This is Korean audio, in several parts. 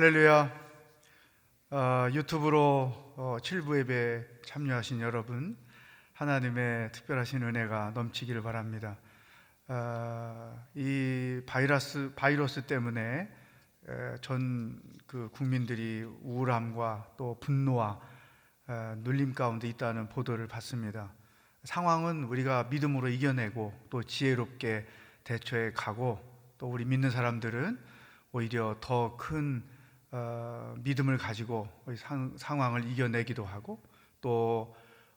할렐루야. 유튜브로 7부 예배 참여하신 여러분, 하나님의 특별하신 은혜가 넘치기를 바랍니다. 이 바이러스 때문에 전 국민들이 우울함과 또 분노와 눌림 가운데 있다는 보도를 받습니다. 상황은 우리가 믿음으로 이겨내고 또 지혜롭게 대처해 가고, 또 우리 믿는 사람들은 오히려 더 큰 믿음을 가지고 상황을 이겨내기도 하고, 또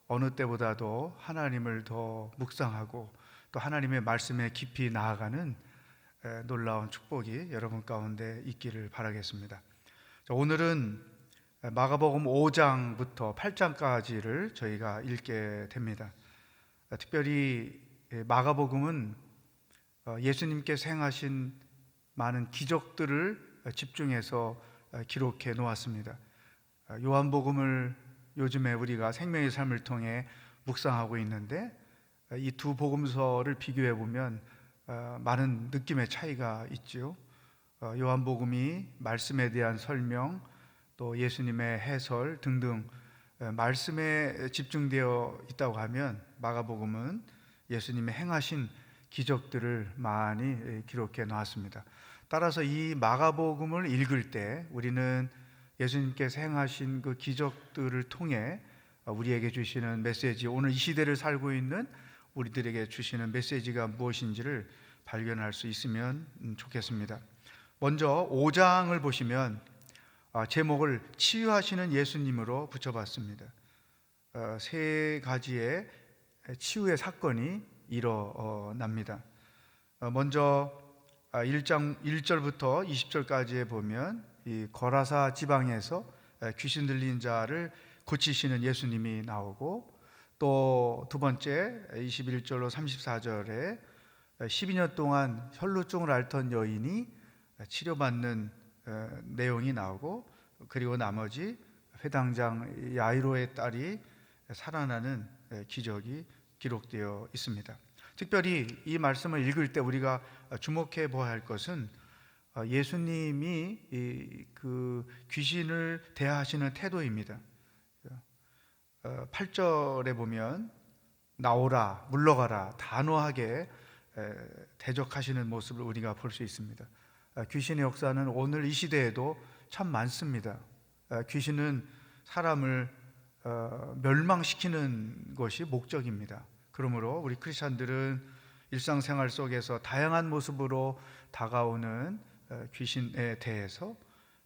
어느 때보다도 하나님을 더 묵상하고 또 하나님의 말씀에 깊이 나아가는 놀라운 축복이 여러분 가운데 있기를 바라겠습니다. 오늘은 마가복음 5장부터 8장까지를 저희가 읽게 됩니다. 특별히 마가복음은 예수님께서 행하신 많은 기적들을 집중해서 기록해 놓았습니다. 요한복음을 요즘에 우리가 생명의 삶을 통해 묵상하고 있는데, 이 두 복음서를 비교해 보면 많은 느낌의 차이가 있죠. 요한복음이 말씀에 대한 설명, 또 예수님의 해설 등등 말씀에 집중되어 있다고 하면, 마가복음은 예수님의 행하신 기적들을 많이 기록해 놓았습니다. 따라서 이 마가복음을 읽을 때 우리는 예수님께서 행하신 그 기적들을 통해 우리에게 주시는 메시지, 오늘 이 시대를 살고 있는 우리들에게 주시는 메시지가 무엇인지를 발견할 수 있으면 좋겠습니다. 먼저 5장을 보시면 제목을 치유하시는 예수님으로 붙여봤습니다. 세 가지의 치유의 사건이 일어납니다. 먼저 1장 1절부터 20절까지에 보면 이 거라사 지방에서 귀신 들린 자를 고치시는 예수님이 나오고, 또 두 번째 21절로 34절에 12년 동안 혈루증을 앓던 여인이 치료받는 내용이 나오고, 그리고 나머지 회당장 야이로의 딸이 살아나는 기적이 기록되어 있습니다. 특별히 이 말씀을 읽을 때 우리가 주목해 보아야 할 것은 예수님이 그 귀신을 대하시는 태도입니다. 8절에 보면 나오라, 물러가라 단호하게 대적하시는 모습을 우리가 볼 수 있습니다. 귀신의 역사는 오늘 이 시대에도 참 많습니다. 귀신은 사람을 멸망시키는 것이 목적입니다. 그러므로 우리 크리스찬들은 일상생활 속에서 다양한 모습으로 다가오는 귀신에 대해서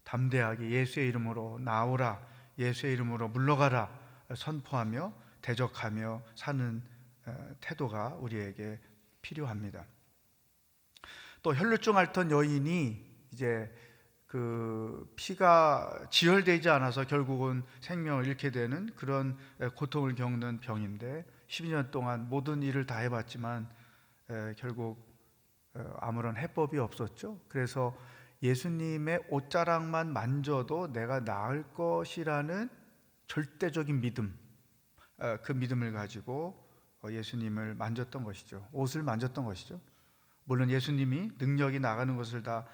담대하게 예수의 이름으로 나오라, 예수의 이름으로 물러가라 선포하며 대적하며 사는 태도가 우리에게 필요합니다. 또 혈루증 앓던 여인이 이제 그 피가 지혈되지 않아서 결국은 생명을 잃게 되는 그런 고통을 겪는 병인데, 12년 동안 모든 일을 다 해봤지만 결국 아무런 해법이 없었죠. 그래서 예수님의 옷자락만 만져도 내가 나을 것이라는 절대적인 믿음, 그 믿음을 가지고 예수님을 만졌던 것이죠. 옷을 만졌던 것이죠. 물론 예수님이 능력이 나가는 것을 다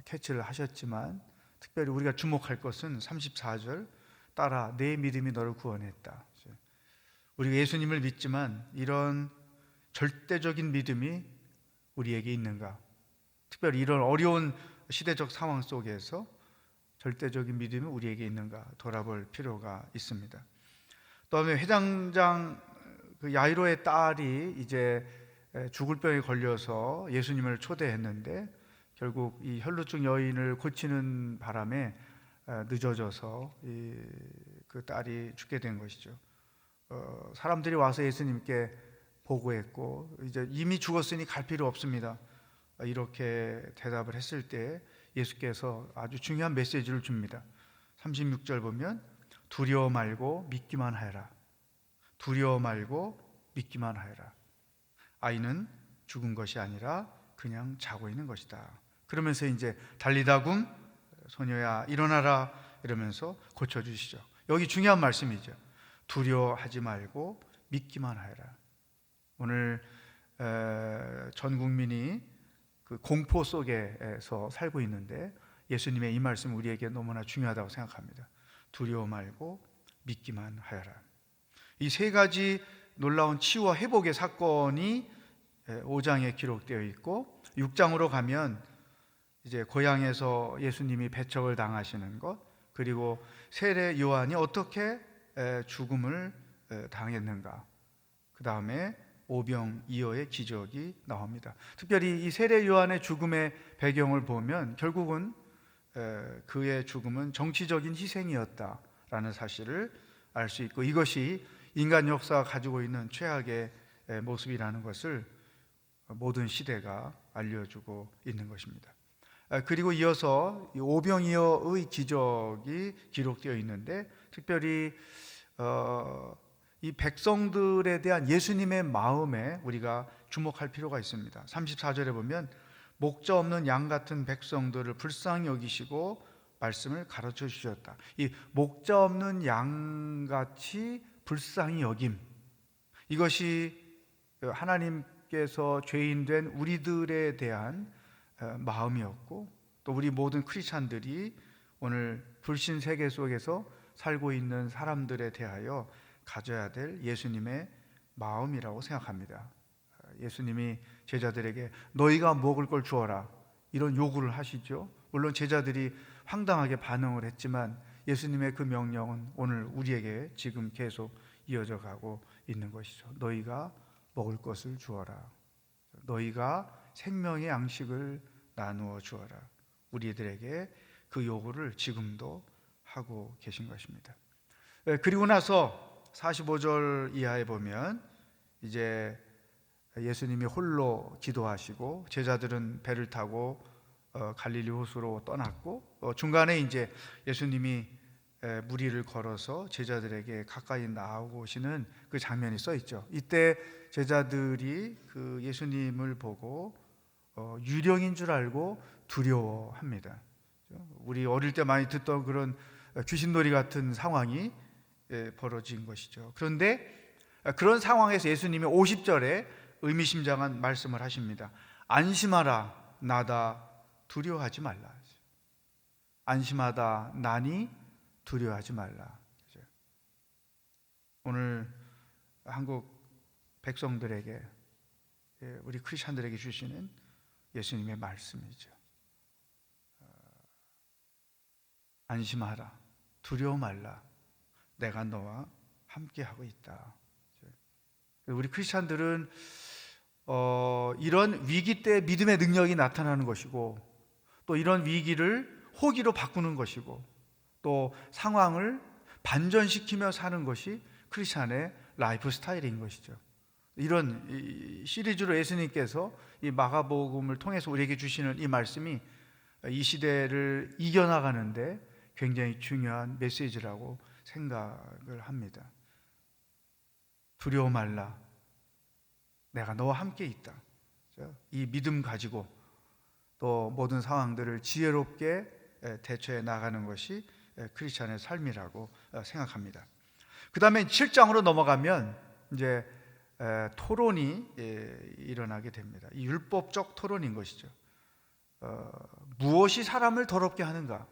캐치를 하셨지만, 특별히 우리가 주목할 것은 34절 따라 내 믿음이 너를 구원했다. 우리가 예수님을 믿지만 이런 절대적인 믿음이 우리에게 있는가? 특별히 이런 어려운 시대적 상황 속에서 절대적인 믿음이 우리에게 있는가 돌아볼 필요가 있습니다. 다음에 회당장 야이로의 딸이 이제 죽을 병에 걸려서 예수님을 초대했는데, 결국 이 혈루증 여인을 고치는 바람에 늦어져서 그 딸이 죽게 된 것이죠. 사람들이 와서 예수님께 보고했고, 이제 이미 죽었으니 갈 필요 없습니다, 이렇게 대답을 했을 때 예수께서 아주 중요한 메시지를 줍니다. 36절 보면 두려워 말고 믿기만 하여라. 두려워 말고 믿기만 하여라. 아이는 죽은 것이 아니라 그냥 자고 있는 것이다. 그러면서 이제 달리다굼 소녀야 일어나라 이러면서 고쳐주시죠. 여기 중요한 말씀이죠. 두려워하지 말고 믿기만 하여라. 오늘 전 국민이 그 공포 속에서 살고 있는데, 예수님의 이 말씀 우리에게 너무나 중요하다고 생각합니다. 두려워 말고 믿기만 하여라. 이 세 가지 놀라운 치유와 회복의 사건이 5장에 기록되어 있고 6장으로 가면 이제 고향에서 예수님이 배척을 당하시는 것, 그리고 세례 요한이 어떻게 죽음을 당했는가, 그 다음에 오병이어의 기적이 나옵니다. 특별히 이 세례 요한의 죽음의 배경을 보면 결국은 그의 죽음은 정치적인 희생이었다라는 사실을 알 수 있고, 이것이 인간 역사가 가지고 있는 최악의 모습이라는 것을 모든 시대가 알려주고 있는 것입니다. 그리고 이어서 오병이어의 기적이 기록되어 있는데, 특별히 이 백성들에 대한 예수님의 마음에 우리가 주목할 필요가 있습니다. 34절에 보면 목자 없는 양 같은 백성들을 불쌍히 여기시고 말씀을 가르쳐 주셨다. 이 목자 없는 양같이 불쌍히 여김, 이것이 하나님께서 죄인된 우리들에 대한 마음이었고, 또 우리 모든 크리스찬들이 오늘 불신 세계 속에서 살고 있는 사람들에 대하여 가져야 될 예수님의 마음이라고 생각합니다. 예수님이 제자들에게 너희가 먹을 걸 주어라, 이런 요구를 하시죠. 물론 제자들이 황당하게 반응을 했지만 예수님의 그 명령은 오늘 우리에게 지금 계속 이어져 가고 있는 것이죠. 너희가 먹을 것을 주어라, 너희가 생명의 양식을 나누어 주어라. 우리들에게 그 요구를 지금도 하고 계신 것입니다. 그리고 나서 45절 이하에 보면 이제 예수님이 홀로 기도하시고 제자들은 배를 타고 갈릴리 호수로 떠났고, 중간에 이제 예수님이 무리를 걸어서 제자들에게 가까이 나오시는 그 장면이 써 있죠. 이때 제자들이 그 예수님을 보고 유령인 줄 알고 두려워합니다. 우리 어릴 때 많이 듣던 그런 귀신놀이 같은 상황이 벌어진 것이죠. 그런데 그런 상황에서 예수님이 50절에 의미심장한 말씀을 하십니다. 안심하라, 나다, 두려워하지 말라. 안심하다, 나니 두려워하지 말라. 오늘 한국 백성들에게, 우리 크리스천들에게 주시는 예수님의 말씀이죠. 안심하라, 두려워 말라, 내가 너와 함께하고 있다. 우리 크리스천들은 이런 위기 때 믿음의 능력이 나타나는 것이고, 또 이런 위기를 호기로 바꾸는 것이고, 또 상황을 반전시키며 사는 것이 크리스천의 라이프 스타일인 것이죠. 이런 시리즈로 예수님께서 이 마가복음을 통해서 우리에게 주시는 이 말씀이 이 시대를 이겨나가는데 굉장히 중요한 메시지라고 생각을 합니다. 두려워 말라, 내가 너와 함께 있다. 이 믿음 가지고 또 모든 상황들을 지혜롭게 대처해 나가는 것이 크리스천의 삶이라고 생각합니다. 그 다음에 7장으로 넘어가면 이제 토론이 일어나게 됩니다. 이 율법적 토론인 것이죠. 무엇이 사람을 더럽게 하는가?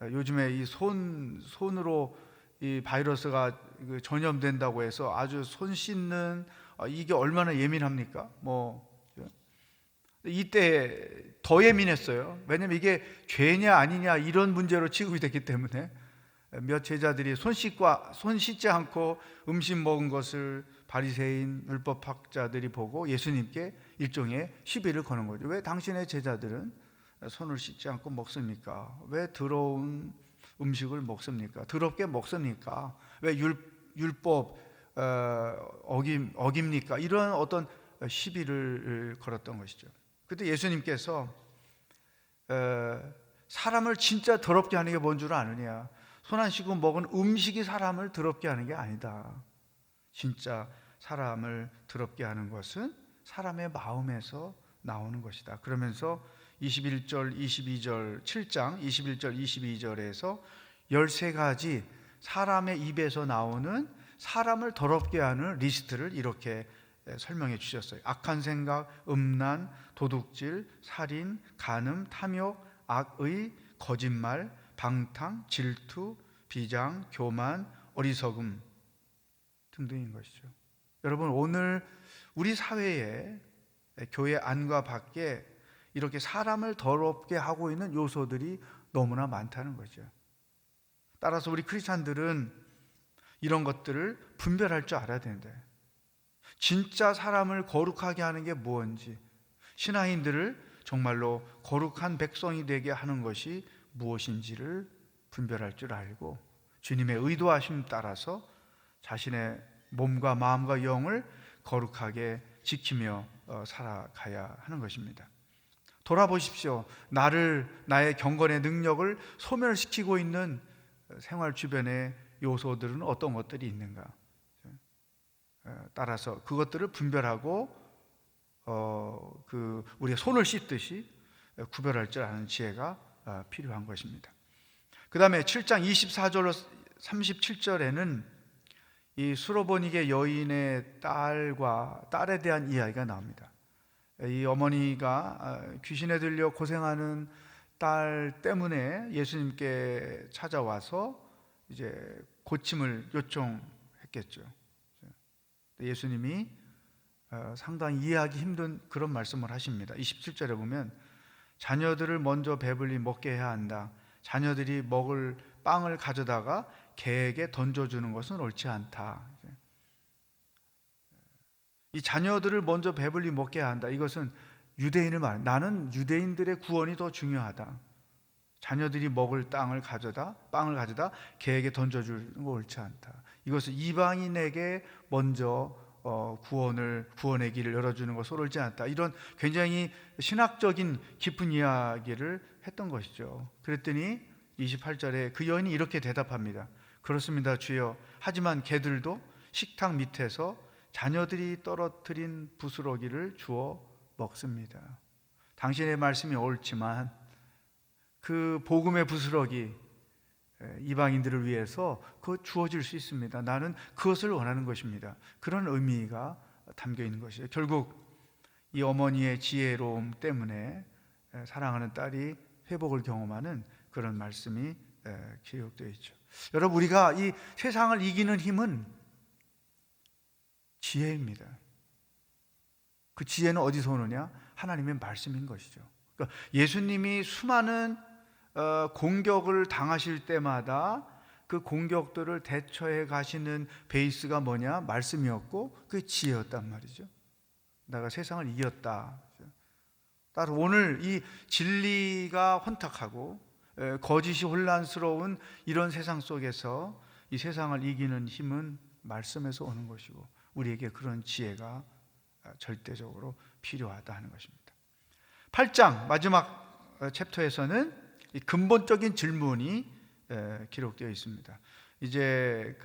요즘에 이 손으로 이 바이러스가 전염된다고 해서 아주 손 씻는, 이게 얼마나 예민합니까? 이때 더 예민했어요. 왜냐면 이게 죄냐 아니냐 이런 문제로 취급이 됐기 때문에 몇 제자들이 손 씻지 않고 음식 먹은 것을 바리새인 율법학자들이 보고 예수님께 일종의 시비를 거는 거죠. 왜 당신의 제자들은 손을 씻지 않고 먹습니까? 왜 더러운 음식을 먹습니까? 더럽게 먹습니까? 왜 율법 어깁니까? 이런 어떤 시비를 걸었던 것이죠. 그때 예수님께서 사람을 진짜 더럽게 하는 게 뭔 줄 아느냐? 손 안 씻고 먹은 음식이 사람을 더럽게 하는 게 아니다. 진짜 사람을 더럽게 하는 것은 사람의 마음에서 나오는 것이다. 그러면서 21절, 22절, 7장 21절, 22절에서 13가지 사람의 입에서 나오는 사람을 더럽게 하는 리스트를 이렇게 설명해 주셨어요. 악한 생각, 음란, 도둑질, 살인, 간음, 탐욕, 악의, 거짓말, 방탕, 질투, 비장, 교만, 어리석음 등등인 것이죠. 여러분, 오늘 우리 사회에 교회 안과 밖에 이렇게 사람을 더럽게 하고 있는 요소들이 너무나 많다는 거죠. 따라서 우리 크리스찬들은 이런 것들을 분별할 줄 알아야 되는데, 진짜 사람을 거룩하게 하는 게 무엇인지, 신앙인들을 정말로 거룩한 백성이 되게 하는 것이 무엇인지를 분별할 줄 알고 주님의 의도하심 따라서 자신의 몸과 마음과 영을 거룩하게 지키며 살아가야 하는 것입니다. 돌아보십시오. 나의 경건의 능력을 소멸시키고 있는 생활 주변의 요소들은 어떤 것들이 있는가? 따라서 그것들을 분별하고 우리가 손을 씻듯이 구별할 줄 아는 지혜가 필요한 것입니다. 그 다음에 7장 24절로 37절에는 이 수로보니게 여인의 딸에 대한 이야기가 나옵니다. 이 어머니가 귀신에 들려 고생하는 딸 때문에 예수님께 찾아와서 이제 고침을 요청했겠죠. 예수님이 상당히 이해하기 힘든 그런 말씀을 하십니다. 27절에 보면 자녀들을 먼저 배불리 먹게 해야 한다. 자녀들이 먹을 빵을 가져다가 개에게 던져주는 것은 옳지 않다. 이 자녀들을 먼저 배불리 먹게 해야 한다. 이것은 유대인을 나는 유대인들의 구원이 더 중요하다. 자녀들이 먹을 빵을 가져다 개에게 던져주는 거 옳지 않다. 이것은 이방인에게 먼저 구원의 길을 열어주는 것은 옳지 않다. 이런 굉장히 신학적인 깊은 이야기를 했던 것이죠. 그랬더니 28절에 그 여인이 이렇게 대답합니다. 그렇습니다, 주여. 하지만 개들도 식탁 밑에서 자녀들이 떨어뜨린 부스러기를 주워 먹습니다. 당신의 말씀이 옳지만 그 복음의 부스러기, 이방인들을 위해서 그거 주어질 수 있습니다. 나는 그것을 원하는 것입니다. 그런 의미가 담겨 있는 것이에요. 결국 이 어머니의 지혜로움 때문에 사랑하는 딸이 회복을 경험하는 그런 말씀이 기록되어 있죠. 여러분, 우리가 이 세상을 이기는 힘은 지혜입니다. 그 지혜는 어디서 오느냐? 하나님의 말씀인 것이죠. 그러니까 예수님이 수많은 공격을 당하실 때마다 그 공격들을 대처해 가시는 베이스가 뭐냐? 말씀이었고 그 지혜였단 말이죠. 내가 세상을 이겼다. 따라서 오늘 이 진리가 혼탁하고 거짓이 혼란스러운 이런 세상 속에서 이 세상을 이기는 힘은 말씀에서 오는 것이고 우리에게 그런 지혜가 절대적으로 필요하다 하는 것입니다. 8장 마지막 챕터에서는 이 근본적인 질문이 기록되어 있습니다. 이제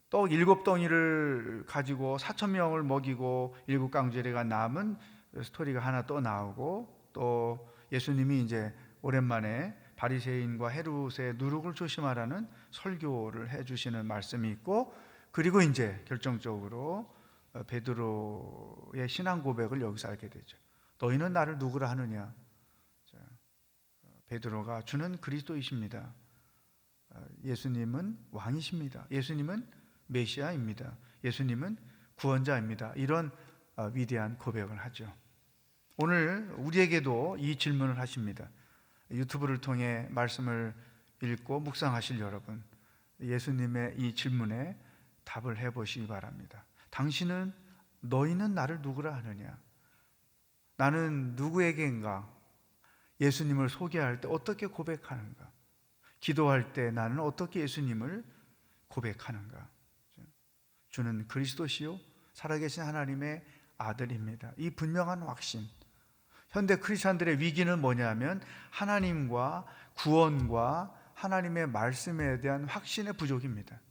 떡 7덩이를 가지고 4,000명을 먹이고 7강제리가 남은 스토리가 하나 또 나오고, 또 예수님이 이제 오랜만에 바리새인과 헤롯의 누룩을 조심하라는 설교를 해주시는 말씀이 있고, 그리고 이제 결정적으로 베드로의 신앙 고백을 여기서 알게 되죠. 너희는 나를 누구라 하느냐? 베드로가 주는 그리스도이십니다. 예수님은 왕이십니다. 예수님은 메시아입니다. 예수님은 구원자입니다. 이런 위대한 고백을 하죠. 오늘 우리에게도 이 질문을 하십니다. 유튜브를 통해 말씀을 읽고 묵상하실 여러분, 예수님의 이 질문에 답을 해보시기 바랍니다. 너희는 나를 누구라 하느냐? 나는 누구에게인가? 예수님을 소개할 때 어떻게 고백하는가? 기도할 때 나는 어떻게 예수님을 고백하는가? 주는 그리스도시요 살아계신 하나님의 아들입니다. 이 분명한 확신. 현대 크리스찬들의 위기는 뭐냐면 하나님과 구원과 하나님의 말씀에 대한 확신의 부족입니다.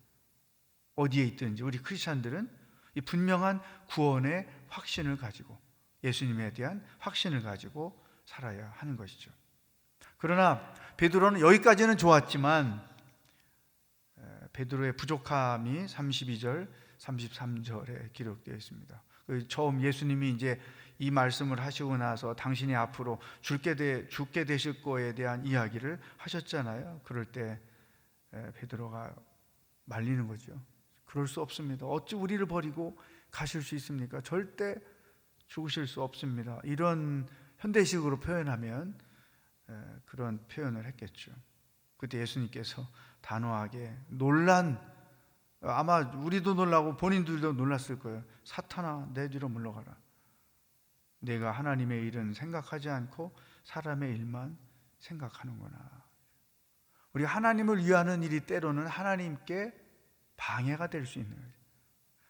어디에 있든지 우리 크리스찬들은 이 분명한 구원의 확신을 가지고 예수님에 대한 확신을 가지고 살아야 하는 것이죠. 그러나 베드로는 여기까지는 좋았지만 베드로의 부족함이 32절, 33절에 기록되어 있습니다. 처음 예수님이 이제 이 말씀을 하시고 나서 당신이 앞으로 죽게 되실 거에 대한 이야기를 하셨잖아요. 그럴 때 베드로가 말리는 거죠. 그럴 수 없습니다. 어찌 우리를 버리고 가실 수 있습니까? 절대 죽으실 수 없습니다. 이런 현대식으로 표현하면 그런 표현을 했겠죠. 그때 예수님께서 단호하게 아마 우리도 놀라고 본인들도 놀랐을 거예요. 사탄아, 내 뒤로 물러가라. 내가 하나님의 일은 생각하지 않고 사람의 일만 생각하는구나. 우리가 하나님을 위하는 일이 때로는 하나님께 방해가 될 수 있는 거예요.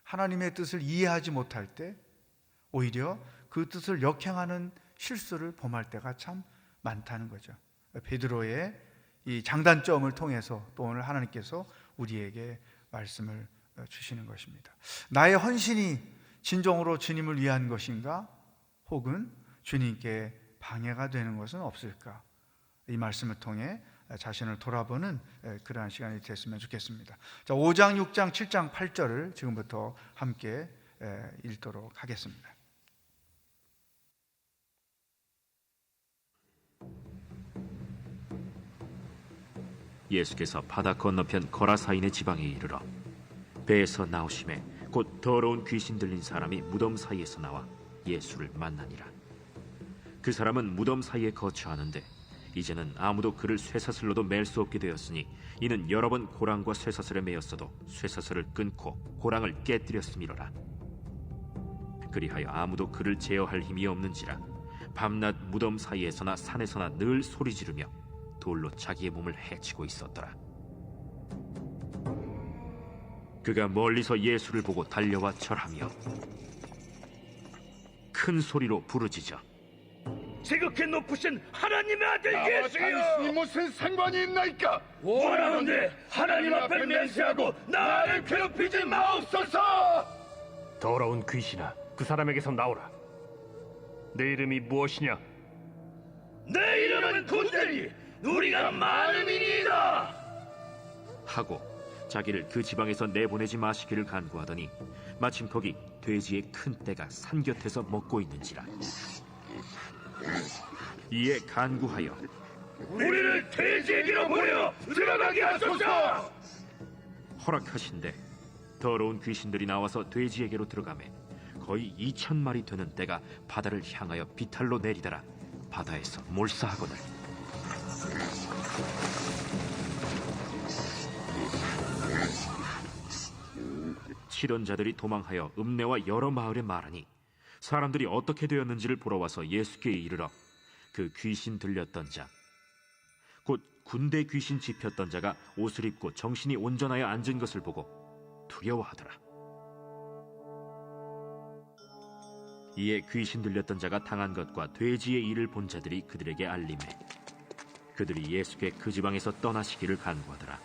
하나님의 뜻을 이해하지 못할 때 오히려 그 뜻을 역행하는 실수를 범할 때가 참 많다는 거죠. 베드로의 이 장단점을 통해서 또 오늘 하나님께서 우리에게 말씀을 주시는 것입니다. 나의 헌신이 진정으로 주님을 위한 것인가? 혹은 주님께 방해가 되는 것은 없을까? 이 말씀을 통해 자신을 돌아보는 그러한 시간이 됐으면 좋겠습니다. 자, 5장, 6장, 7장, 8절을 지금부터 함께 읽도록 하겠습니다. 예수께서 바다 건너편 거라사인의 지방에 이르러 배에서 나오심에 곧 더러운 귀신 들린 사람이 무덤 사이에서 나와 예수를 만나니라. 그 사람은 무덤 사이에 거처하는데 이제는 아무도 그를 쇠사슬로도 맬 수 없게 되었으니 이는 여러 번 고랑과 쇠사슬에 매였어도 쇠사슬을 끊고 고랑을 깨뜨렸음이로라. 그리하여 아무도 그를 제어할 힘이 없는지라 밤낮 무덤 사이에서나 산에서나 늘 소리 지르며 돌로 자기의 몸을 해치고 있었더라. 그가 멀리서 예수를 보고 달려와 절하며 큰 소리로 부르짖어 지극히 높으신 하나님의 아들 예수여, 당신이 무슨 상관이 있나이까? 원하는데 하나님 앞에 맹세하고 나를 괴롭히지 마옵소서. 더러운 귀신아, 그 사람에게서 나오라. 내 이름이 무엇이냐? 내 이름은 군대니 우리가 많음이니이다 하고 자기를 그 지방에서 내보내지 마시기를 간구하더니 마침 거기 돼지의 큰 떼가 산 곁에서 먹고 있는지라. 이에 간구하여 우리를 돼지에게로 보내어 들어가게 하소서. 허락하신대 더러운 귀신들이 나와서 돼지에게로 들어가매 거의 2,000마리 되는 떼가 바다를 향하여 비탈로 내리더라. 바다에서 몰사하거늘 치던 자들이 도망하여 읍내와 여러 마을에 말하니 사람들이 어떻게 되었는지를 보러 와서 예수께 이르러 그 귀신 들렸던 자 곧 군대 귀신 집혔던 자가 옷을 입고 정신이 온전하여 앉은 것을 보고 두려워하더라. 이에 귀신 들렸던 자가 당한 것과 돼지의 일을 본 자들이 그들에게 알림해 그들이 예수께 그 지방에서 떠나시기를 간구하더라.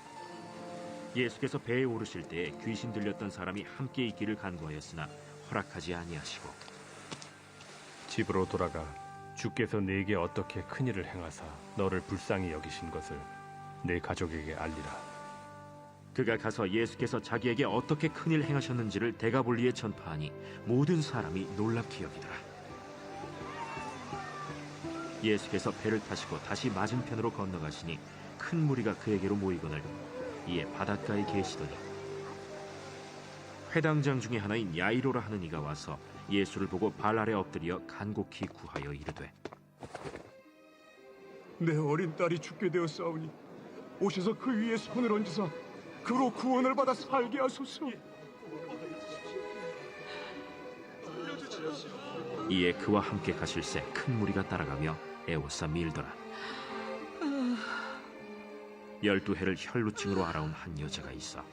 예수께서 배에 오르실 때에 귀신 들렸던 사람이 함께 있기를 간구하였으나 허락하지 아니하시고 집으로 돌아가 주께서 네게 어떻게 큰일을 행하사 너를 불쌍히 여기신 것을 네 가족에게 알리라. 그가 가서 예수께서 자기에게 어떻게 큰일 행하셨는지를 데가볼리에 전파하니 모든 사람이 놀랍게 여기더라. 예수께서 배를 타시고 다시 맞은편으로 건너가시니 큰 무리가 그에게로 모이거늘 이에 바닷가에 계시더니 회당장 중에 하나인 야이로라 하는 이가 와서 예수를 보고 발 아래 엎드려 간곡히 구하여 이르되 내 어린 딸이 죽게 되었사오니 오셔서 그 위에 손을 얹으사 그로 구원을 받아 살게 하소서. 이에 그와 함께 가실새 큰 무리가 따라가며 애워싸 밀더라. 12해를 혈루증으로 앓아온 한 여자가 있어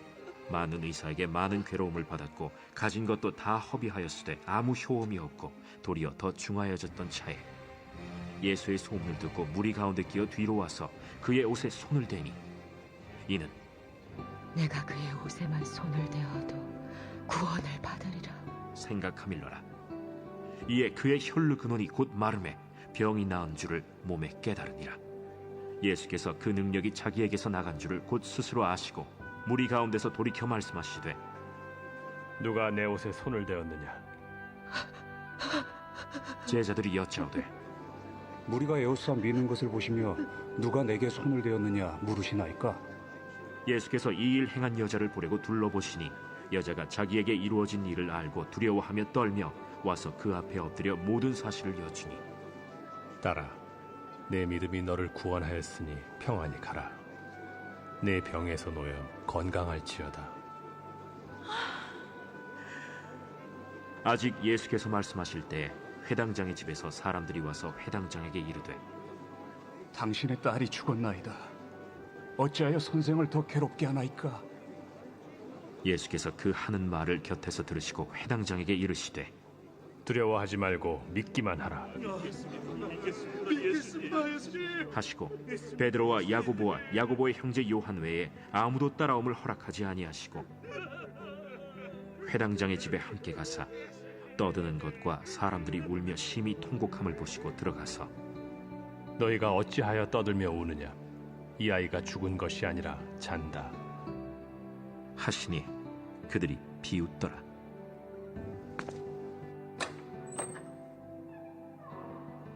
많은 의사에게 많은 괴로움을 받았고 가진 것도 다 허비하였으되 아무 효험이 없고 도리어 더 중하여졌던 차에 예수의 소문을 듣고 무리 가운데 끼어 뒤로 와서 그의 옷에 손을 대니 이는 내가 그의 옷에만 손을 대어도 구원을 받으리라 생각하밀러라. 이에 그의 혈루 근원이 곧 마름에 병이 나은 줄을 몸에 깨달으니라. 예수께서 그 능력이 자기에게서 나간 줄을 곧 스스로 아시고 무리 가운데서 돌이켜 말씀하시되 누가 내 옷에 손을 대었느냐? 제자들이 여짜오되 무리가 에호사 미는 것을 보시며 누가 내게 손을 대었느냐 물으시나이까? 예수께서 이 일 행한 여자를 보려고 둘러보시니 여자가 자기에게 이루어진 일을 알고 두려워하며 떨며 와서 그 앞에 엎드려 모든 사실을 여쭈니 딸아, 내 믿음이 너를 구원하였으니 평안히 가라. 내 병에서 놓여 건강할지어다. 아직 예수께서 말씀하실 때 회당장의 집에서 사람들이 와서 회당장에게 이르되 당신의 딸이 죽었나이다. 어찌하여 선생을 더 괴롭게 하나이까? 예수께서 그 하는 말을 곁에서 들으시고 회당장에게 이르시되 두려워하지 말고 믿기만 하라. 하시고 베드로와 야고보와 야고보의 형제 요한 외에 아무도 따라옴을 허락하지 아니하시고 회당장의 집에 함께 가사 떠드는 것과 사람들이 울며 심히 통곡함을 보시고 들어가서 너희가 어찌하여 떠들며 우느냐? 이 아이가 죽은 것이 아니라 잔다. 하시니 그들이 비웃더라.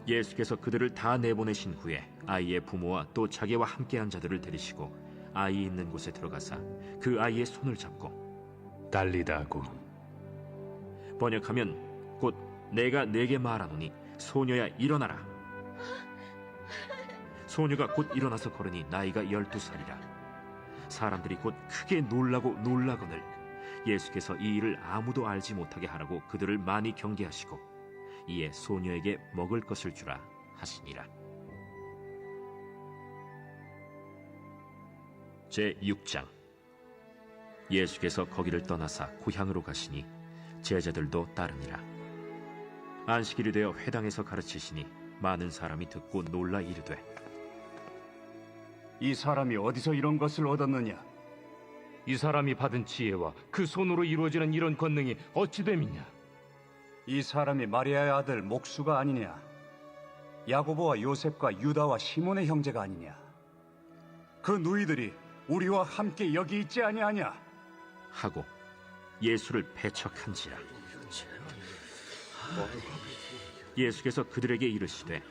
예수께서 그들을 다 내보내신 후에 아이의 부모와 또 자기와 함께한 자들을 데리시고 아이 있는 곳에 들어가사 그 아이의 손을 잡고 달리다고 번역하면 곧 내가 네게 말하노니 소녀야 일어나라. 소녀가 곧 일어나서 걸으니 나이가 12살이라. 사람들이 곧 크게 놀라거늘 예수께서 이 일을 아무도 알지 못하게 하라고 그들을 많이 경계하시고 이에 소녀에게 먹을 것을 주라 하시니라. 제6장. 예수께서 거기를 떠나사 고향으로 가시니 제자들도 따르니라. 안식일이 되어 회당에서 가르치시니 많은 사람이 듣고 놀라 이르되 이 사람이 어디서 이런 것을 얻었느냐? 이 사람이 받은 지혜와 그 손으로 이루어지는 이런 권능이 어찌 됨이냐? 이 사람이 마리아의 아들 목수가 아니냐? 야고보와 요셉과 유다와 시몬의 형제가 아니냐? 그 누이들이 우리와 함께 여기 있지 아니하냐? 하고 예수를 배척한지라. 예수께서 그들에게 이르시되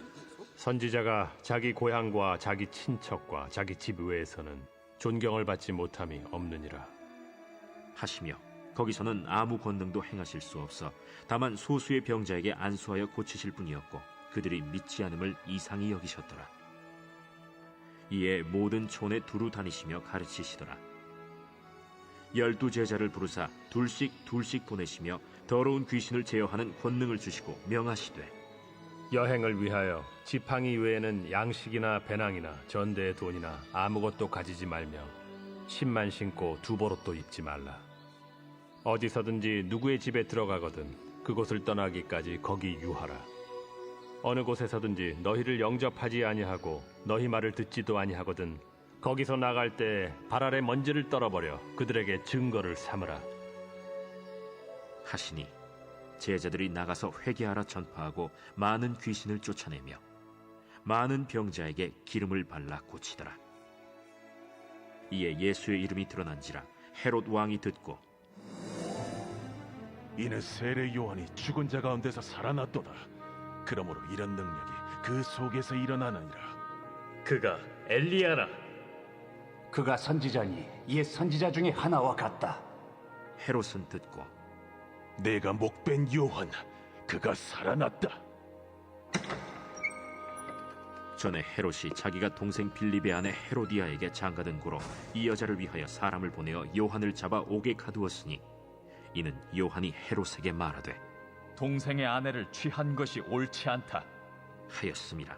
선지자가 자기 고향과 자기 친척과 자기 집 외에서는 존경을 받지 못함이 없느니라. 하시며 거기서는 아무 권능도 행하실 수 없어 다만 소수의 병자에게 안수하여 고치실 뿐이었고 그들이 믿지 않음을 이상히 여기셨더라. 이에 모든 촌에 두루 다니시며 가르치시더라. 12 제자를 부르사 둘씩 보내시며 더러운 귀신을 제어하는 권능을 주시고 명하시되 여행을 위하여 지팡이 외에는 양식이나 배낭이나 전대의 돈이나 아무것도 가지지 말며 신만 신고 두보롯도 입지 말라. 어디서든지 누구의 집에 들어가거든 그곳을 떠나기까지 거기 유하라. 어느 곳에서든지 너희를 영접하지 아니하고 너희 말을 듣지도 아니하거든 거기서 나갈 때 발 아래 먼지를 떨어버려 그들에게 증거를 삼으라. 하시니 제자들이 나가서 회개하라 전파하고 많은 귀신을 쫓아내며 많은 병자에게 기름을 발라 고치더라. 이에 예수의 이름이 드러난지라 헤롯 왕이 듣고 이는 세례 요한이 죽은 자 가운데서 살아났도다. 그러므로 이런 능력이 그 속에서 일어나느니라. 그가 엘리야라. 그가 선지자니 옛 선지자 중에 하나와 같다. 헤롯은 듣고 내가 목벤 요한, 그가 살아났다. 전에 헤롯이 자기가 동생 빌립의 아내 헤로디아에게 장가든 고로 이 여자를 위하여 사람을 보내어 요한을 잡아 옥에 가두었으니 이는 요한이 헤롯에게 말하되 동생의 아내를 취한 것이 옳지 않다 하였음이라.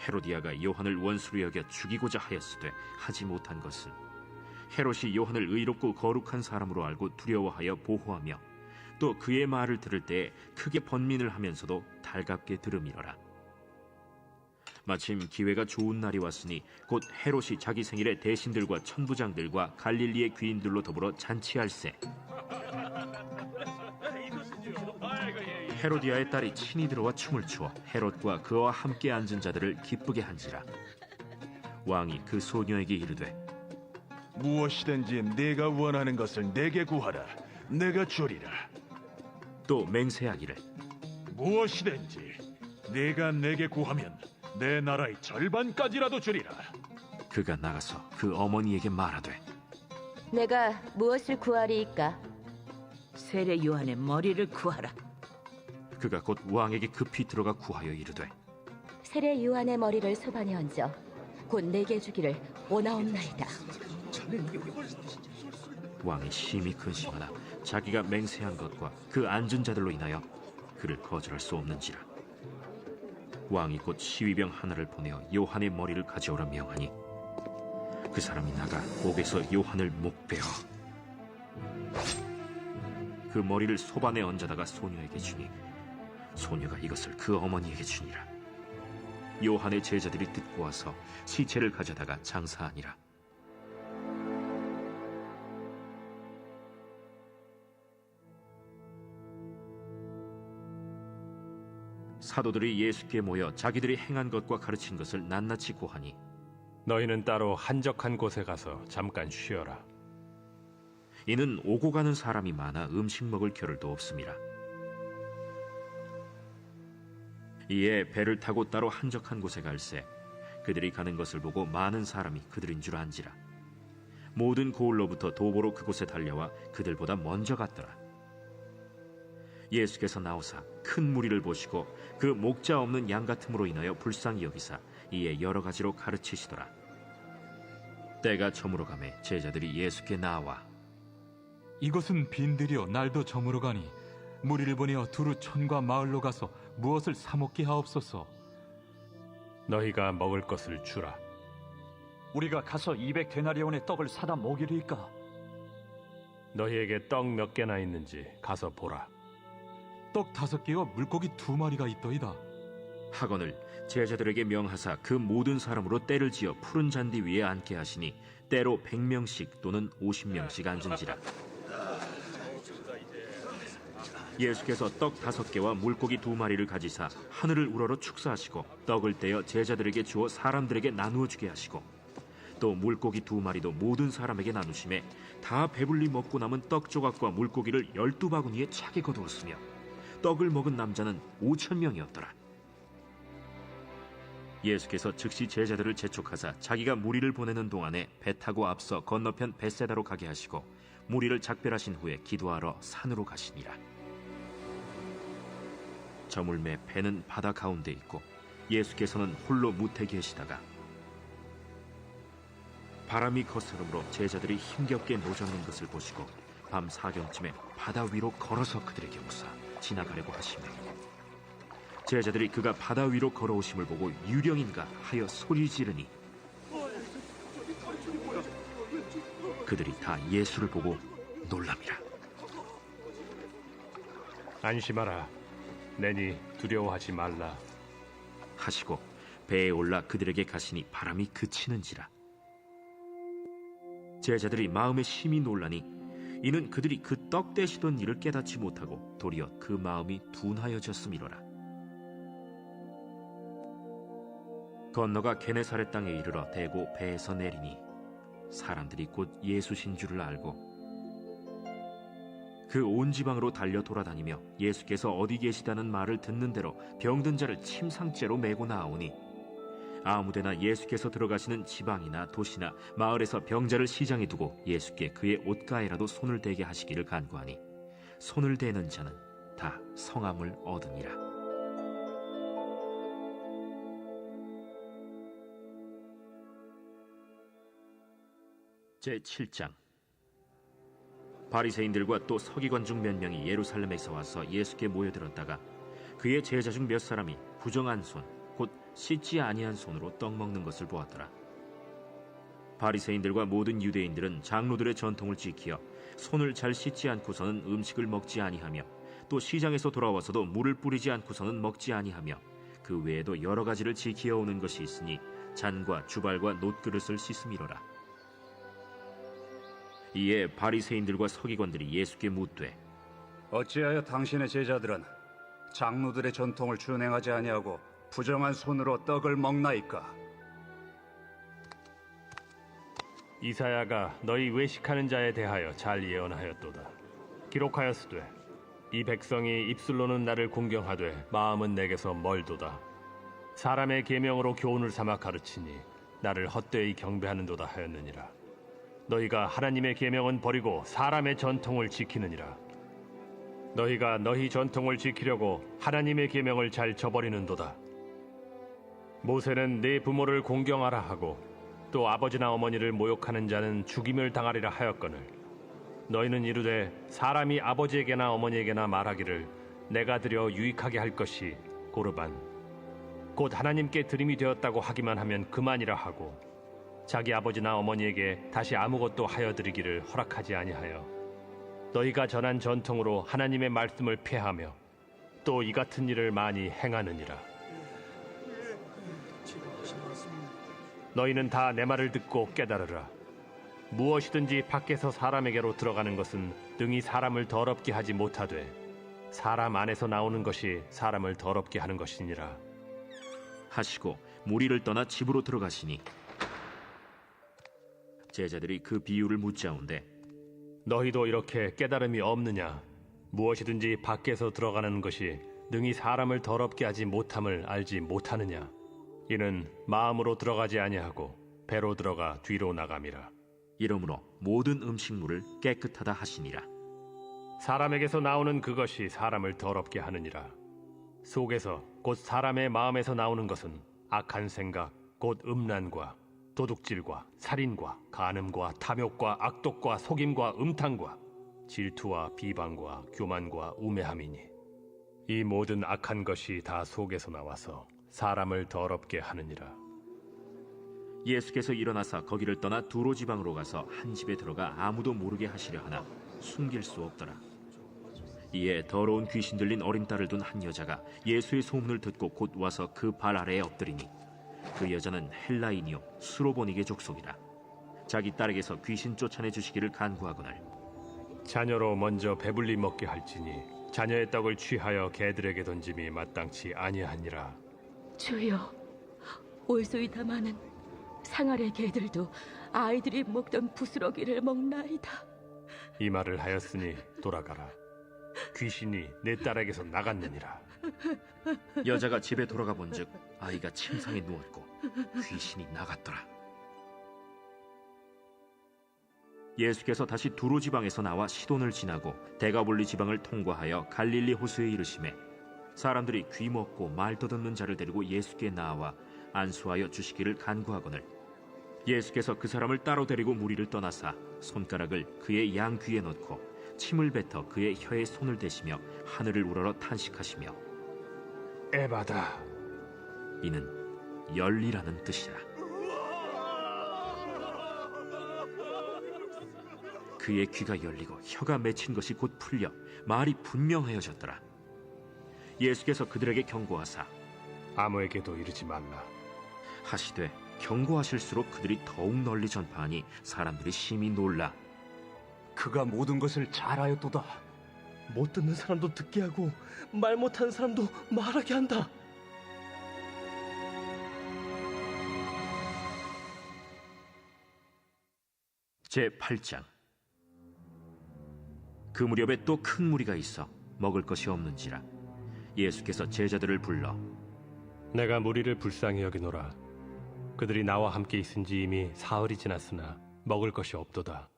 헤로디아가 요한을 원수로 여겨 죽이고자 하였으되 하지 못한 것은 헤롯이 요한을 의롭고 거룩한 사람으로 알고 두려워하여 보호하며 또 그의 말을 들을 때에 크게 번민을 하면서도 달갑게 들음이러라. 마침 기회가 좋은 날이 왔으니 곧 헤롯이 자기 생일에 대신들과 천부장들과 갈릴리의 귀인들로 더불어 잔치할세. 헤로디아의 딸이 친히 들어와 춤을 추어 헤롯과 그와 함께 앉은 자들을 기쁘게 한지라. 왕이 그 소녀에게 이르되 무엇이든지 네가 원하는 것을 내게 구하라. 내가 주리라. 또 맹세하기를 무엇이든지 네가 내게 구하면 내 나라의 절반까지라도 주리라. 그가 나가서 그 어머니에게 말하되 내가 무엇을 구하리이까? 세례 요한의 머리를 구하라. 그가 곧 왕에게 급히 들어가 구하여 이르되 세례 요한의 머리를 소반에 얹어 곧 내게 주기를 원하옵나이다. 왕이 심히 근심하나 자기가 맹세한 것과 그 앉은 자들로 인하여 그를 거절할 수 없는지라. 왕이 곧 시위병 하나를 보내어 요한의 머리를 가져오라 명하니 그 사람이 나가 옥에서 요한을 목베어 그 머리를 소반에 얹어다가 소녀에게 주니 소녀가 이것을 그 어머니에게 주니라. 요한의 제자들이 듣고 와서 시체를 가져다가 장사하니라. 사도들이 예수께 모여 자기들이 행한 것과 가르친 것을 낱낱이 고하니 너희는 따로 한적한 곳에 가서 잠깐 쉬어라. 이는 오고 가는 사람이 많아 음식 먹을 겨를도 없음이라. 이에 배를 타고 따로 한적한 곳에 갈새 그들이 가는 것을 보고 많은 사람이 그들인 줄 안지라. 모든 고을로부터 도보로 그곳에 달려와 그들보다 먼저 갔더라. 예수께서 나오사 큰 무리를 보시고 그 목자 없는 양 같음으로 인하여 불쌍히 여기사 이에 여러 가지로 가르치시더라. 때가 저물어 가매 제자들이 예수께 나와 이것은 빈들이여 날도 저물어 가니 무리를 보내어 두루 촌과 마을로 가서 무엇을 사 먹게 하옵소서. 너희가 먹을 것을 주라. 우리가 가서 200데나리온의 떡을 사다 먹이리까? 너희에게 떡 몇 개나 있는지 가서 보라. 떡 5개와 물고기 2마리가 있더이다. 하거늘 제자들에게 명하사 그 모든 사람으로 때를 지어 푸른 잔디 위에 앉게 하시니 때로 100명씩 또는 50명씩 앉은지라. 예수께서 떡 5개와 물고기 2마리를 가지사 하늘을 우러러 축사하시고 떡을 떼어 제자들에게 주어 사람들에게 나누어 주게 하시고 또 물고기 2마리도 모든 사람에게 나누심에 다 배불리 먹고 남은 떡 조각과 물고기를 12바구니에 차게 거두었으며 떡을 먹은 남자는 5,000명이었더라. 예수께서 즉시 제자들을 재촉하사 자기가 무리를 보내는 동안에 배 타고 앞서 건너편 벳세다로 가게 하시고 무리를 작별하신 후에 기도하러 산으로 가시니라. 저물매 배는 바다 가운데 있고 예수께서는 홀로 무태 계시다가 바람이 거스름으로 제자들이 힘겹게 노젓는 것을 보시고 밤 사경쯤에 바다 위로 걸어서 그들에게 오사 지나가려고 하시며 제자들이 그가 바다 위로 걸어오심을 보고 유령인가 하여 소리 지르니 그들이 다 예수를 보고 놀랍니다. 안심하라. 내니 두려워하지 말라. 하시고 배에 올라 그들에게 가시니 바람이 그치는지라. 제자들이 마음에 심히 놀라니 이는 그들이 그 떡 떼시던 일을 깨닫지 못하고 도리어 그 마음이 둔하여졌음이로라. 건너가 게네사렛 땅에 이르러 대고 배에서 내리니 사람들이 곧 예수신 줄을 알고 그 온 지방으로 달려 돌아다니며 예수께서 어디 계시다는 말을 듣는 대로 병든 자를 침상째로 메고 나오니 아무데나 예수께서 들어가시는 지방이나 도시나 마을에서 병자를 시장에 두고 예수께 그의 옷가에라도 손을 대게 하시기를 간구하니 손을 대는 자는 다 성함을 얻으니라. 제7장. 바리새인들과 또 서기관 중 몇 명이 예루살렘에서 와서 예수께 모여들었다가 그의 제자 중 몇 사람이 부정한 손 곧 씻지 아니한 손으로 떡 먹는 것을 보았더라. 바리새인들과 모든 유대인들은 장로들의 전통을 지키어 손을 잘 씻지 않고서는 음식을 먹지 아니하며 또 시장에서 돌아와서도 물을 뿌리지 않고서는 먹지 아니하며 그 외에도 여러 가지를 지키어 오는 것이 있으니 잔과 주발과 놋그릇을 씻음이로라. 이에 바리새인들과 서기관들이 예수께 묻되 어찌하여 당신의 제자들은 장로들의 전통을 준행하지 아니하고 부정한 손으로 떡을 먹나이까? 이사야가 너희 외식하는 자에 대하여 잘 예언하였도다. 기록하였으되 이 백성이 입술로는 나를 공경하되 마음은 내게서 멀도다. 사람의 계명으로 교훈을 삼아 가르치니 나를 헛되이 경배하는도다 하였느니라. 너희가 하나님의 계명은 버리고 사람의 전통을 지키느니라. 너희가 너희 전통을 지키려고 하나님의 계명을 잘 저버리는도다. 모세는 네 부모를 공경하라 하고 또 아버지나 어머니를 모욕하는 자는 죽임을 당하리라 하였거늘 너희는 이르되 사람이 아버지에게나 어머니에게나 말하기를 내가 드려 유익하게 할 것이 고르반 곧 하나님께 드림이 되었다고 하기만 하면 그만이라 하고 자기 아버지나 어머니에게 다시 아무것도 하여 드리기를 허락하지 아니하여 너희가 전한 전통으로 하나님의 말씀을 폐하며 또 이 같은 일을 많이 행하느니라. 너희는 다 내 말을 듣고 깨달으라. 무엇이든지 밖에서 사람에게로 들어가는 것은 능히 사람을 더럽게 하지 못하되 사람 안에서 나오는 것이 사람을 더럽게 하는 것이니라 하시고 무리를 떠나 집으로 들어가시니 제자들이 그 비유를 묻자온데 너희도 이렇게 깨달음이 없느냐? 무엇이든지 밖에서 들어가는 것이 능히 사람을 더럽게 하지 못함을 알지 못하느냐? 이는 마음으로 들어가지 아니하고 배로 들어가 뒤로 나감이라. 이러므로 모든 음식물을 깨끗하다 하시니라. 사람에게서 나오는 그것이 사람을 더럽게 하느니라. 속에서 곧 사람의 마음에서 나오는 것은 악한 생각 곧 음란과 도둑질과 살인과 간음과 탐욕과 악독과 속임과 음탕과 질투와 비방과 교만과 우매함이니 이 모든 악한 것이 다 속에서 나와서 사람을 더럽게 하느니라. 예수께서 일어나사 거기를 떠나 두로 지방으로 가서 한 집에 들어가 아무도 모르게 하시려 하나 숨길 수 없더라. 이에 더러운 귀신 들린 어린 딸을 둔 한 여자가 예수의 소문을 듣고 곧 와서 그 발 아래에 엎드리니 그 여자는 헬라인이요 수로보니게 족속이라. 자기 딸에게서 귀신 쫓아내 주시기를 간구하거늘 자녀로 먼저 배불리 먹게 할지니 자녀의 떡을 취하여 개들에게 던짐이 마땅치 아니하니라. 주여, 올소이다 마는 상아래 개들도 아이들이 먹던 부스러기를 먹나이다. 이 말을 하였으니 돌아가라. 귀신이 내 딸에게서 나갔느니라. 여자가 집에 돌아가 본즉 아이가 침상에 누웠고 귀신이 나갔더라. 예수께서 다시 두로 지방에서 나와 시돈을 지나고 데가볼리 지방을 통과하여 갈릴리 호수에 이르시매 사람들이 귀 먹고 말 더듬는 자를 데리고 예수께 나와 안수하여 주시기를 간구하거늘 예수께서 그 사람을 따로 데리고 무리를 떠나사 손가락을 그의 양 귀에 넣고 침을 뱉어 그의 혀에 손을 대시며 하늘을 우러러 탄식하시며 에바다, 이는 열리라는 뜻이라. 그의 귀가 열리고 혀가 맺힌 것이 곧 풀려 말이 분명하여졌더라. 예수께서 그들에게 경고하사 아무에게도 이르지 말라 하시되 경고하실수록 그들이 더욱 널리 전파하니 사람들이 심히 놀라 그가 모든 것을 잘하였도다. 못 듣는 사람도 듣게 하고 말 못하는 사람도 말하게 한다. 제8장. 그 무렵에 또 큰 무리가 있어 먹을 것이 없는지라 예수께서 제자들을 불러 내가 무리를 불쌍히 여기노라. 그들이 나와 함께 있은지 이미 사흘이 지났으나 먹을 것이 없도다.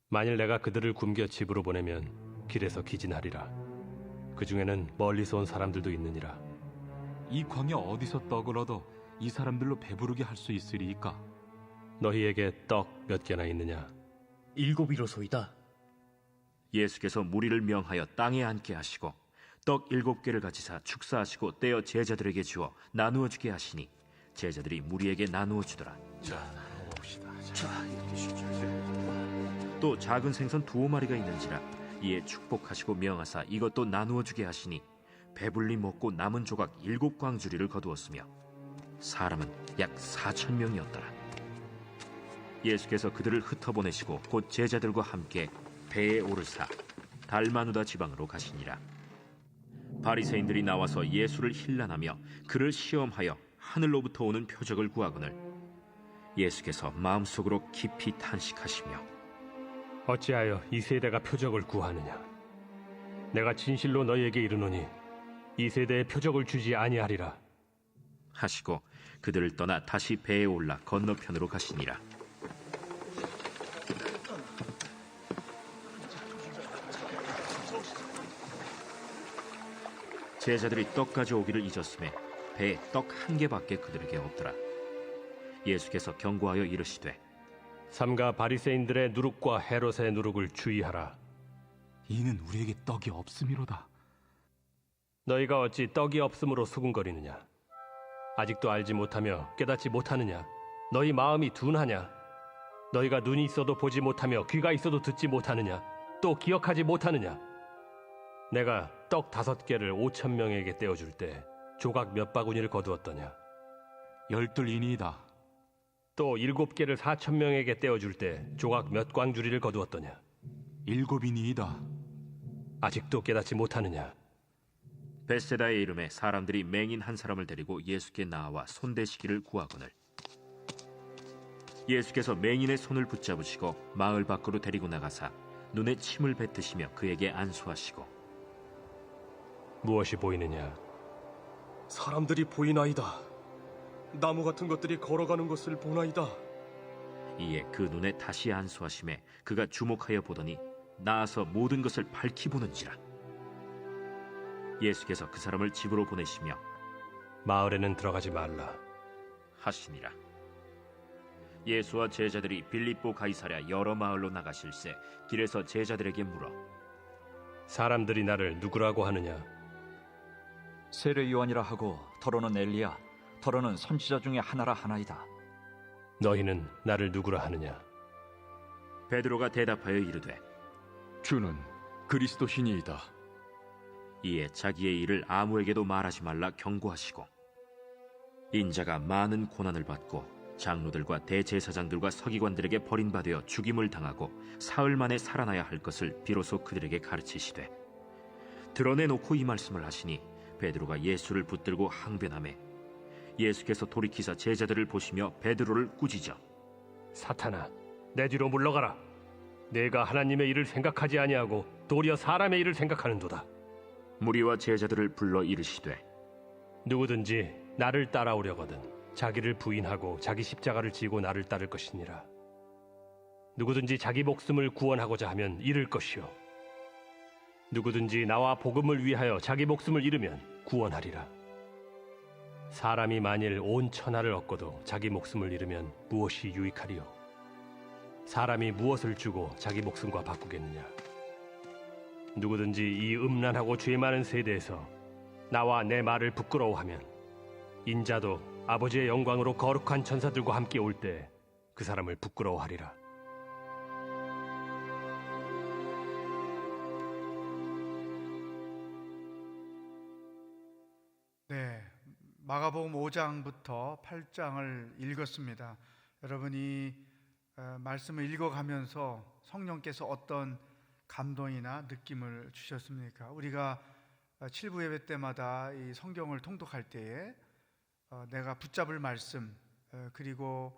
만일 내가 그들을 굶겨 집으로 보내면 길에서 기진하리라. 그 중에는 멀리서 온 사람들도 있느니라. 이 광야 어디서 떡을 얻어 이 사람들로 배부르게 할 수 있으리이까? 너희에게 떡 몇 개나 있느냐? 7이로소이다. 예수께서 무리를 명하여 땅에 앉게 하시고 떡 7개를 가지사 축사하시고 떼어 제자들에게 주어 나누어 주게 하시니 제자들이 무리에게 나누어 주더라. 또 작은 생선 2마리가 있는지라 이에 축복하시고 명하사 이것도 나누어 주게 하시니 배불리 먹고 남은 조각 7광주리를 거두었으며 사람은 약 4,000명이었더라. 예수께서 그들을 흩어보내시고 곧 제자들과 함께 배에 오르사 달마누다 지방으로 가시니라. 바리새인들이 나와서 예수를 힐난하며 그를 시험하여 하늘로부터 오는 표적을 구하거늘 예수께서 마음속으로 깊이 탄식하시며 어찌하여 이 세대가 표적을 구하느냐? 내가 진실로 너희에게 이르노니 이 세대에 표적을 주지 아니하리라. 하시고 그들을 떠나 다시 배에 올라 건너편으로 가시니라. 제자들이 떡 가져오기를 잊었음에 배에 떡 한 개밖에 그들에게 없더라. 예수께서 경고하여 이르시되 삼가 바리새인들의 누룩과 헤롯의 누룩을 주의하라. 이는 우리에게 떡이 없음이로다. 너희가 어찌 떡이 없음으로 수군거리느냐? 아직도 알지 못하며 깨닫지 못하느냐? 너희 마음이 둔하냐? 너희가 눈이 있어도 보지 못하며 귀가 있어도 듣지 못하느냐? 또 기억하지 못하느냐? 내가 떡 5개를 5,000명에게 떼어줄 때 조각 몇 바구니를 거두었더냐? 12이니이다. 또 7개를 4,000명에게 떼어줄 때 조각 몇 광주리를 거두었더냐? 7이니이다. 아직도 깨닫지 못하느냐? 벳세다의 이름에 사람들이 맹인 한 사람을 데리고 예수께 나와 손대시기를 구하거늘 예수께서 맹인의 손을 붙잡으시고 마을 밖으로 데리고 나가사 눈에 침을 뱉으시며 그에게 안수하시고 무엇이 보이느냐? 사람들이 보이나이다. 나무 같은 것들이 걸어가는 것을 보나이다. 이에 그 눈에 다시 안수하심에 그가 주목하여 보더니 나아서 모든 것을 밝히 보는지라. 예수께서 그 사람을 집으로 보내시며 마을에는 들어가지 말라 하시니라. 예수와 제자들이 빌립보 가이사랴 여러 마을로 나가실새 길에서 제자들에게 물어 사람들이 나를 누구라고 하느냐? 세례 요한이라 하고 더러는 엘리야, 더러는 선지자 중에 하나라 하나이다. 너희는 나를 누구라 하느냐? 베드로가 대답하여 이르되 주는 그리스도시니이다. 이에 자기의 일을 아무에게도 말하지 말라 경고하시고 인자가 많은 고난을 받고 장로들과 대제사장들과 서기관들에게 버림받아 죽임을 당하고 사흘 만에 살아나야 할 것을 비로소 그들에게 가르치시되 드러내놓고 이 말씀을 하시니 베드로가 예수를 붙들고 항변하매 예수께서 돌이키사 제자들을 보시며 베드로를 꾸짖어 사탄아, 내 뒤로 물러가라. 내가 하나님의 일을 생각하지 아니하고 도리어 사람의 일을 생각하는도다. 무리와 제자들을 불러 이르시되 누구든지 나를 따라오려거든 자기를 부인하고 자기 십자가를 지고 나를 따를 것이니라. 누구든지 자기 목숨을 구원하고자 하면 잃을 것이요 누구든지 나와 복음을 위하여 자기 목숨을 잃으면 구원하리라. 사람이 만일 온 천하를 얻고도 자기 목숨을 잃으면 무엇이 유익하리요? 사람이 무엇을 주고 자기 목숨과 바꾸겠느냐? 누구든지 이 음란하고 죄 많은 세대에서 나와 내 말을 부끄러워하면 인자도 아버지의 영광으로 거룩한 천사들과 함께 올 때 그 사람을 부끄러워하리라. 네, 마가복음 5장부터 8장을 읽었습니다. 여러분이 말씀을 읽어가면서 성령께서 어떤 감동이나 느낌을 주셨습니까? 우리가 7부 예배 때마다 이 성경을 통독할 때에 내가 붙잡을 말씀 그리고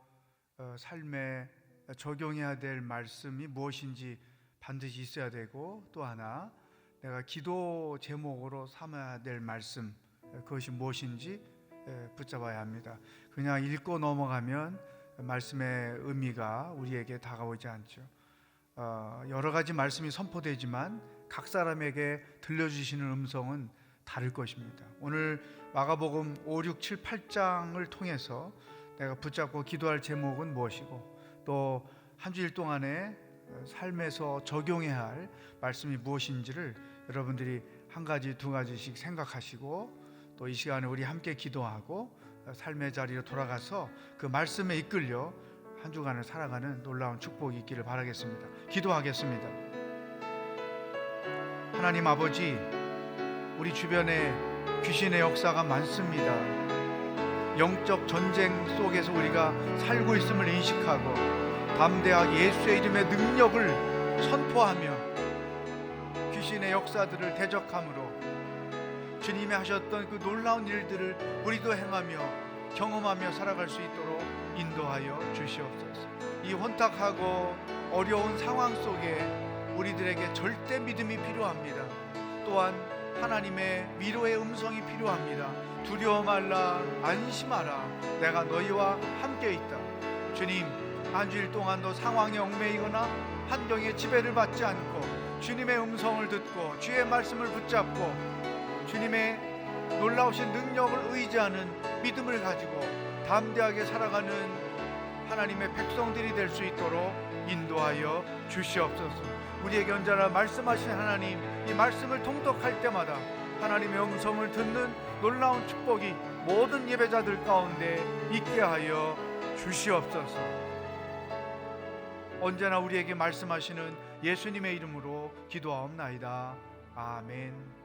삶에 적용해야 될 말씀이 무엇인지 반드시 있어야 되고 또 하나 내가 기도 제목으로 삼아야 될 말씀 그것이 무엇인지 붙잡아야 합니다. 그냥 읽고 넘어가면 말씀의 의미가 우리에게 다가오지 않죠. 여러 가지 말씀이 선포되지만 각 사람에게 들려주시는 음성은 다를 것입니다. 오늘 마가복음 5, 6, 7, 8장을 통해서 내가 붙잡고 기도할 제목은 무엇이고 또 한 주일 동안에 삶에서 적용해야 할 말씀이 무엇인지를 여러분들이 한 가지 두 가지씩 생각하시고 또 이 시간에 우리 함께 기도하고 삶의 자리로 돌아가서 그 말씀에 이끌려 한 주간을 살아가는 놀라운 축복이 있기를 바라겠습니다. 기도하겠습니다. 하나님 아버지, 우리 주변에 귀신의 역사가 많습니다. 영적 전쟁 속에서 우리가 살고 있음을 인식하고 담대하게 예수의 이름의 능력을 선포하며 귀신의 역사들을 대적함으로 주님이 하셨던 그 놀라운 일들을 우리도 행하며 경험하며 살아갈 수 있도록 인도하여 주시옵소서. 이 혼탁하고 어려운 상황 속에 우리들에게 절대 믿음이 필요합니다. 또한 하나님의 위로의 음성이 필요합니다. 두려워 말라, 안심하라, 내가 너희와 함께 있다. 주님, 한 주일 동안도 상황에 얽매이거나 환경의 지배를 받지 않고 주님의 음성을 듣고 주의 말씀을 붙잡고 주님의 놀라우신 능력을 의지하는 믿음을 가지고 담대하게 살아가는 하나님의 백성들이 될 수 있도록 인도하여 주시옵소서. 우리에게 언제나 말씀하신 하나님, 이 말씀을 통독할 때마다 하나님의 음성을 듣는 놀라운 축복이 모든 예배자들 가운데 있게 하여 주시옵소서. 언제나 우리에게 말씀하시는 예수님의 이름으로 기도하옵나이다. 아멘.